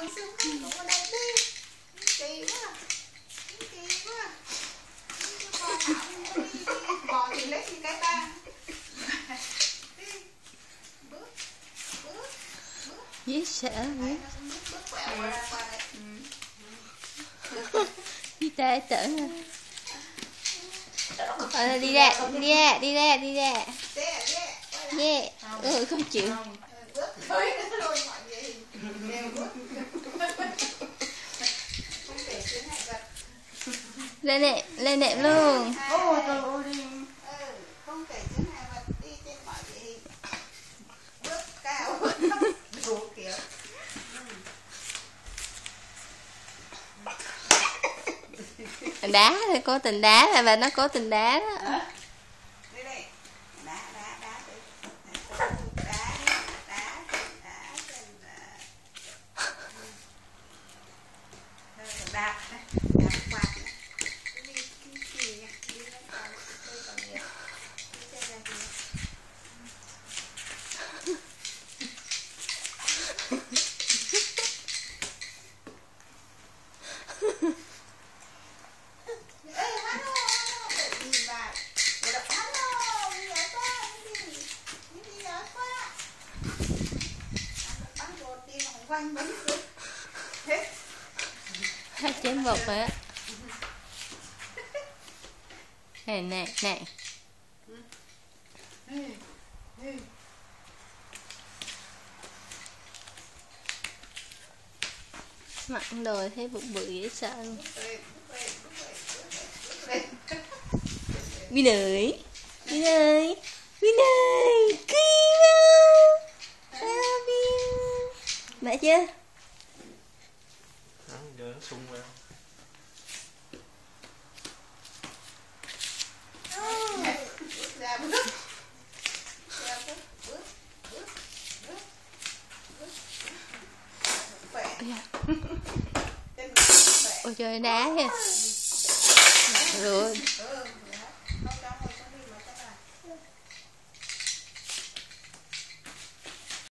bằng xương khác cũng ở đây đi. Kỳ quá. Kỳ quá. Bò thảo đi. Bò thì lấy gì cái ta. Đi. Bước. Bước. Bước. Dễ sợ vậy. Bước quẹo qua đây. Đi ta tở đi ra, đi ra, đi ra, đi ra. Yeah. Không chịu. Lên nệm luôn. Không kể chướng ngại vật đi trên mọi địa hình. Bước cao. Đủ kiểu. Đá thôi, cố tình đá là bà nó cố tình đá đó. Đây đây. Đá đá quạt. Đi gì nha. Đi nó còn nhiều. Đi chơi ra gì. Hai chén bột rồi á. Nè. Mặn đồ thấy bụng bự dễ sợ luôn. Bi nới mẹ chưa? Đó, giờ nó sung vào. Ôi trời, đá kìa. Rồi.